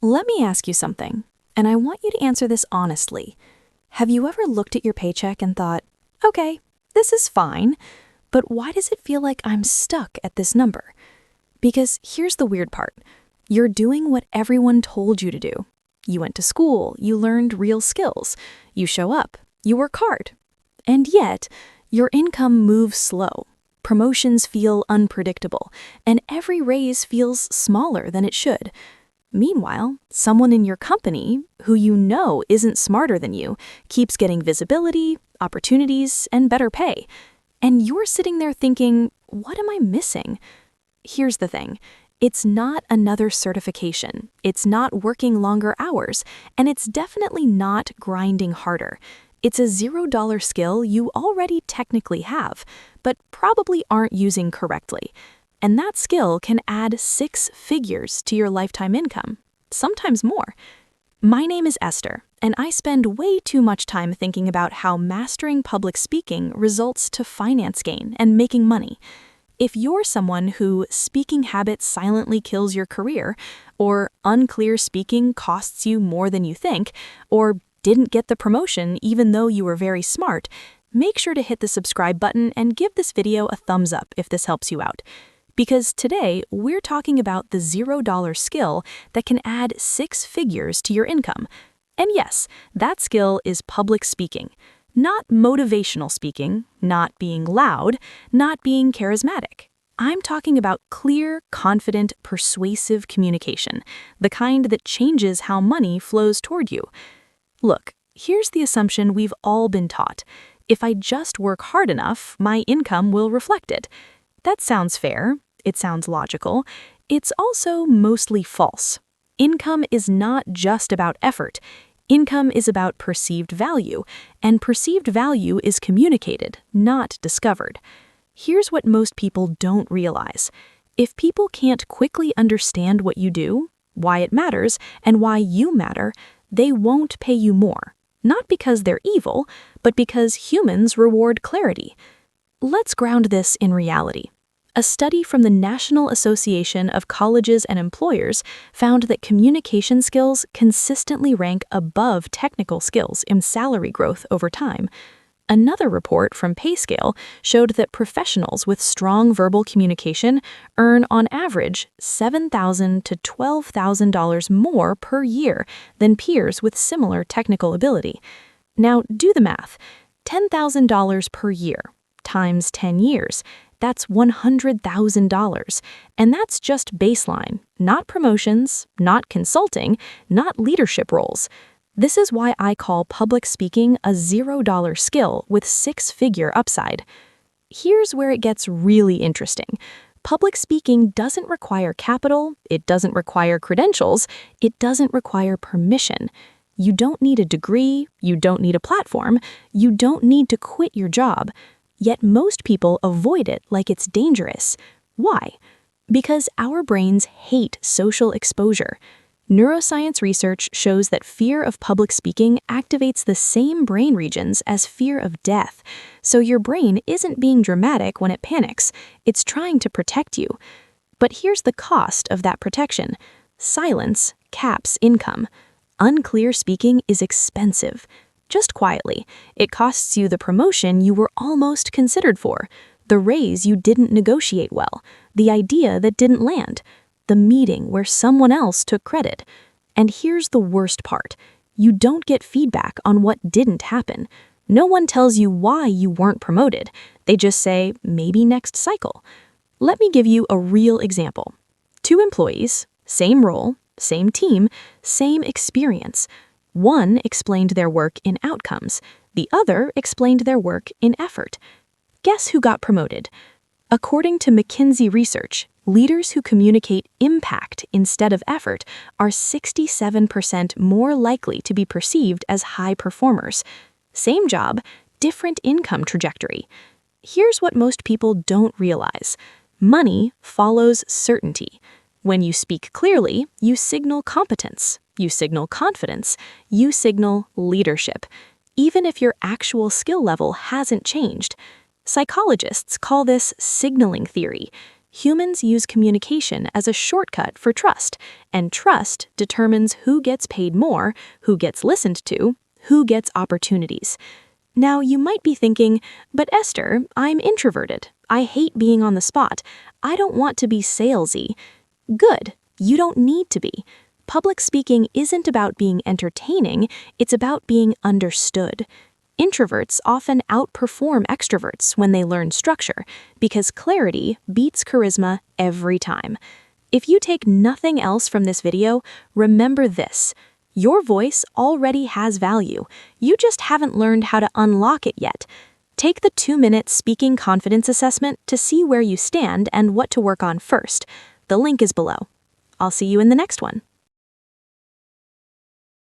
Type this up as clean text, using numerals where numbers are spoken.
Let me ask you something, and I want you to answer this honestly. Have you ever looked at your paycheck and thought, okay, this is fine, but why does it feel like I'm stuck at this number? Because here's the weird part. You're doing what everyone told you to do. You went to school, you learned real skills, you show up, you work hard. And yet, your income moves slow. Promotions feel unpredictable, and every raise feels smaller than it should. Meanwhile, someone in your company, who you know isn't smarter than you, keeps getting visibility, opportunities, and better pay. And you're sitting there thinking, what am I missing? Here's the thing. It's not another certification. It's not working longer hours, and it's definitely not grinding harder. It's a $0 skill you already technically have, but probably aren't using correctly. And that skill can add 6 figures to your lifetime income, sometimes more. My name is Esther, and I spend way too much time thinking about how mastering public speaking results to finance gain and making money. If you're someone who speaking habit silently kills your career, or unclear speaking costs you more than you think, or didn't get the promotion even though you were very smart, make sure to hit the subscribe button and give this video a thumbs up if this helps you out. Because today, we're talking about the $0 skill that can add 6 figures to your income. And yes, that skill is public speaking. Not motivational speaking, not being loud, not being charismatic. I'm talking about clear, confident, persuasive communication, the kind that changes how money flows toward you. Look, here's the assumption we've all been taught. If I just work hard enough, my income will reflect it. That sounds fair. It sounds logical. It's also mostly false. Income is not just about effort. Income is about perceived value, and perceived value is communicated, not discovered. Here's what most people don't realize. If people can't quickly understand what you do, why it matters, and why you matter, they won't pay you more. Not because they're evil, but because humans reward clarity. Let's ground this in reality. A study from the National Association of Colleges and Employers found that communication skills consistently rank above technical skills in salary growth over time. Another report from PayScale showed that professionals with strong verbal communication earn on average $7,000 to $12,000 more per year than peers with similar technical ability. Now, do the math. $10,000 per year times 10 years. That's $100,000. And that's just baseline, not promotions, not consulting, not leadership roles. This is why I call public speaking a $0 skill with 6-figure upside. Here's where it gets really interesting. Public speaking doesn't require capital, it doesn't require credentials, it doesn't require permission. You don't need a degree, you don't need a platform, you don't need to quit your job. Yet most people avoid it like it's dangerous. Why? Because our brains hate social exposure. Neuroscience research shows that fear of public speaking activates the same brain regions as fear of death. So your brain isn't being dramatic when it panics, it's trying to protect you. But here's the cost of that protection. Silence caps income. Unclear speaking is expensive. Just quietly, it costs you the promotion you were almost considered for, the raise you didn't negotiate well, the idea that didn't land, the meeting where someone else took credit. And here's the worst part. You don't get feedback on what didn't happen. No one tells you why you weren't promoted. They just say, maybe next cycle. Let me give you a real example. 2 employees, same role, same team, same experience. One explained their work in outcomes. The other explained their work in effort. Guess who got promoted? According to McKinsey research, leaders who communicate impact instead of effort are 67% more likely to be perceived as high performers. Same job, different income trajectory. Here's what most people don't realize. Money follows certainty. When you speak clearly, you signal competence. You signal confidence, you signal leadership, even if your actual skill level hasn't changed. Psychologists call this signaling theory. Humans use communication as a shortcut for trust, and trust determines who gets paid more, who gets listened to, who gets opportunities. Now, you might be thinking, but Esther, I'm introverted. I hate being on the spot. I don't want to be salesy. Good, you don't need to be. Public speaking isn't about being entertaining, it's about being understood. Introverts often outperform extroverts when they learn structure, because clarity beats charisma every time. If you take nothing else from this video, remember this. Your voice already has value. You just haven't learned how to unlock it yet. Take the 2-minute speaking confidence assessment to see where you stand and what to work on first. The link is below. I'll see you in the next one.